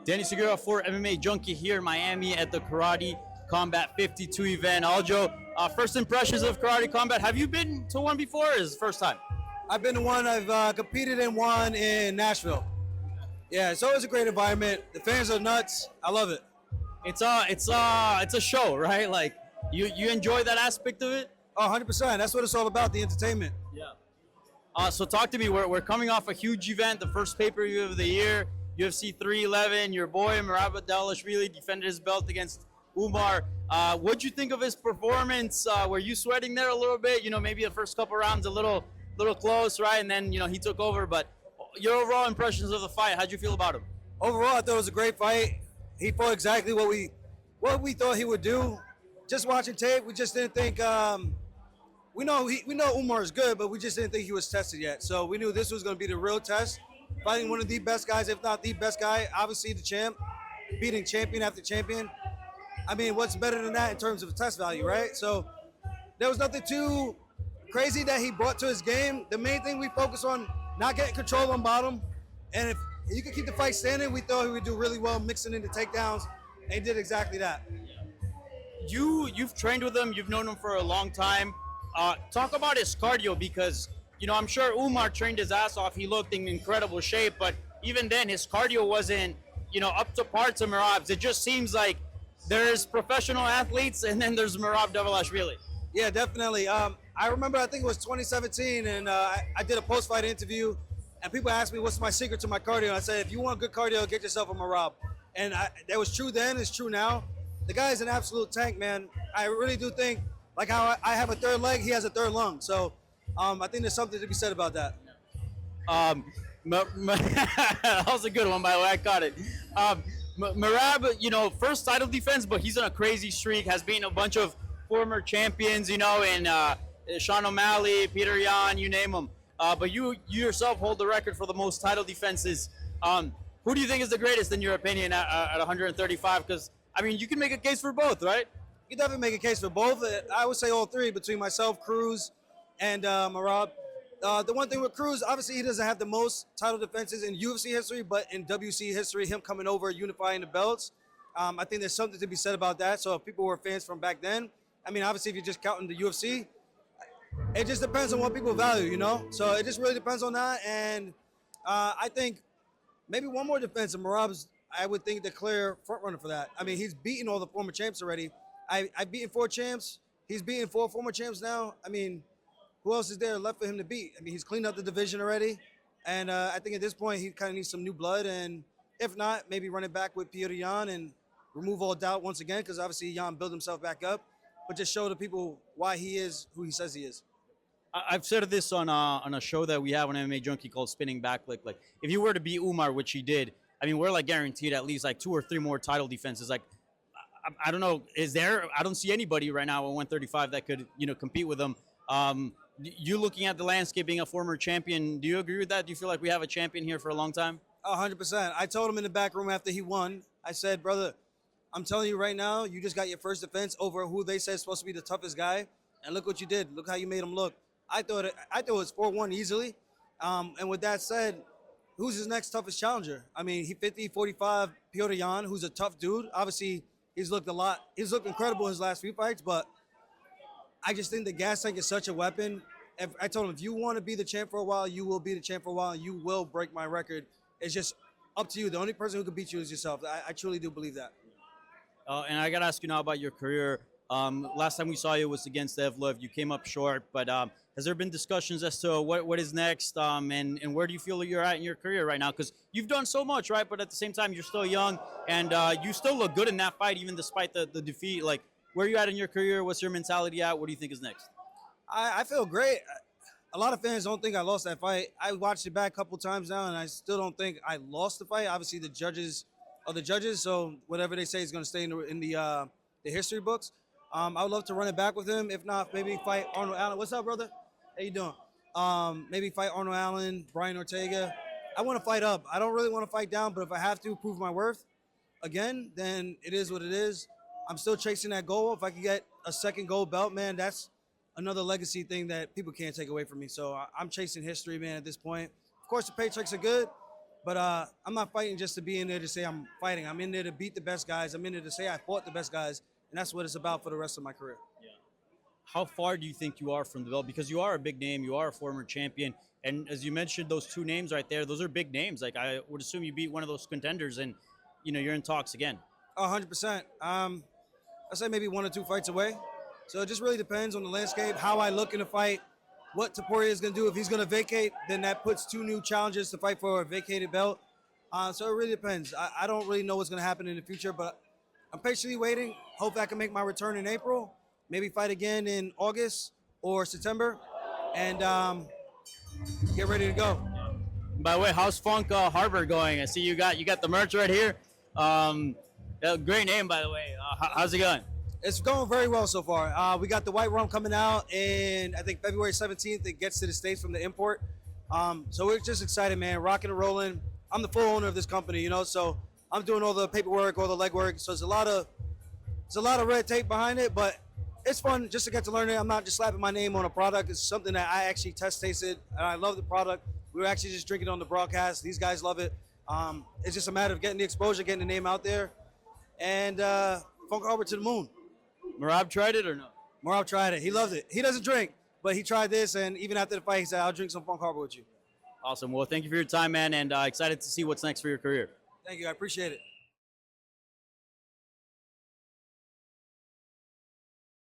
Danny Segura for MMA Junkie here in Miami at the Karate Combat 52 event. Aljo, first impressions of Karate Combat. Have you been to one before or is it first time? I've been to one. I've competed in one in Nashville. Yeah, it's always a great environment. The fans are nuts. I love it. It's a show, right? Like you enjoy that aspect of it? Oh, 100%. That's what it's all about, the entertainment. Yeah. So talk to me. We're coming off a huge event, the first pay-per-view of the year, UFC 311. Your boy Merab Dvalishvili defended his belt against Umar. What'd you think of his performance? Were you sweating there a little bit? You know, maybe the first couple rounds a little close, right? And then he took over. But your overall impressions of the fight, how'd you feel about him? Overall, I thought it was a great fight. He fought exactly what we thought he would do. Just watching tape, we just didn't think. We know Umar is good, but we just didn't think he was tested yet. So we knew this was going to be the real test. Fighting one of the best guys, if not the best guy, obviously the champ, beating champion after champion. I mean, what's better than that in terms of test value, right? So there was nothing too crazy that he brought to his game. The main thing we focus on, not getting control on bottom. And if you could keep the fight standing, we thought he would do really well mixing in the takedowns, and he did exactly that. You've trained with him, you've known him for a long time. Talk about his cardio because, I'm sure Umar trained his ass off. He looked in incredible shape, but even then his cardio wasn't, up to par to Merab's. It just seems like there's professional athletes and then there's Merab Dvalishvili. Yeah, definitely. I remember, I think it was 2017, and I did a post-fight interview, and people asked me what's my secret to my cardio. And I said, if you want good cardio, get yourself a Merab. And that was true then, it's true now. The guy is an absolute tank, man. I really do think, like how I have a third leg, he has a third lung. So I think there's something to be said about that. That was a good one, by the way. I caught it. Merab, first title defense, but he's on a crazy streak, has beaten a bunch of former champions, in Sean O'Malley, Peter Yan, you name them. But you yourself hold the record for the most title defenses. Who do you think is the greatest in your opinion at 135? Because, you can make a case for both, right? You can definitely make a case for both. I would say all three, between myself, Cruz, and Merab. The one thing with Cruz, obviously he doesn't have the most title defenses in UFC history, but in WC history, him coming over, unifying the belts, I think there's something to be said about that. So if people were fans from back then, obviously if you're just counting the UFC, it just depends on what people value, So it just really depends on that. And I think maybe one more defense of Merab's, I would think the clear front runner for that. He's beaten all the former champs already. I've beaten 4 champs. He's beaten 4 former champs now. Who else is there left for him to beat? He's cleaned up the division already. And I think at this point, he kind of needs some new blood. And if not, maybe run it back with Peter Yan and remove all doubt once again, because obviously Yan built himself back up. But just show the people why he is who he says he is. I've said this on a show that we have on MMA Junkie called Spinning Back. Like if you were to beat Umar, which he did, we're guaranteed at least 2 or 3 more title defenses. I don't know, I don't see anybody right now at 135 that could, compete with him. You looking at the landscape, being a former champion, do you agree with that? Do you feel like we have a champion here for a long time? 100%. I told him in the back room after he won, I said, brother, I'm telling you right now, you just got your first defense over who they said is supposed to be the toughest guy. And look what you did. Look how you made him look. I thought it was 4-1 easily. And with that said, who's his next toughest challenger? He 50-45 Piotr Yan, who's a tough dude. Obviously, he's looked incredible in his last few fights, but I just think the gas tank is such a weapon. I told him, if you want to be the champ for a while, you will be the champ for a while, and you will break my record. It's just up to you. The only person who can beat you is yourself. I truly do believe that. And I got to ask you now about your career. Last time we saw you was against Evlev. You came up short, but has there been discussions as to what is next, and where do you feel you're at in your career right now? Because you've done so much, right? But at the same time, you're still young, and you still look good in that fight, even despite the defeat. Where are you at in your career? What's your mentality at? What do you think is next? I feel great. A lot of fans don't think I lost that fight. I watched it back a couple times now, and I still don't think I lost the fight. Obviously, the judges are the judges, so whatever they say is going to stay in the history books. I would love to run it back with him. If not, maybe fight Arnold Allen. What's up, brother? How you doing? Maybe fight Arnold Allen, Brian Ortega. I want to fight up. I don't really want to fight down, but if I have to prove my worth again, then it is what it is. I'm still chasing that goal. If I can get a second gold belt, man, that's another legacy thing that people can't take away from me. So I'm chasing history, man, at this point. Of course, the paychecks are good, But I'm not fighting just to be in there to say I'm fighting. I'm in there to beat the best guys. I'm in there to say I fought the best guys, and that's what it's about for the rest of my career. How far do you think you are from the belt? Because you are a big name, you are a former champion, and as you mentioned, those two names right there, those are big names. Like I would assume you beat one of those contenders, and you're in talks again. 100%. I say maybe 1 or 2 fights away. So it just really depends on the landscape, how I look in the fight, what Topuria is going to do. If he's going to vacate, then that puts 2 new challengers to fight for a vacated belt. So it really depends. I don't really know what's going to happen in the future, but I'm patiently waiting. Hopefully I can make my return in April, maybe fight again in August or September, and get ready to go. By the way, how's Funk Harbor going? I see you got the merch right here. Great name, by the way. How's it going? It's going very well so far. We got the white rum coming out, and I think February 17th it gets to the States from the import. So we're just excited, man. Rocking and rolling. I'm the full owner of this company, so I'm doing all the paperwork, all the legwork. So there's a lot of red tape behind it, but it's fun just to get to learn it. I'm not just slapping my name on a product. It's something that I actually test tasted, and I love the product. We were actually just drinking on the broadcast. These guys love it. It's just a matter of getting the exposure, getting the name out there, and Funk Harbor to the moon. Merab tried it or no? Merab tried it. He loves it. He doesn't drink, but he tried this, and even after the fight, he said, I'll drink some Funk Harbor with you. Awesome. Well, thank you for your time, man, and excited to see what's next for your career. Thank you. I appreciate it.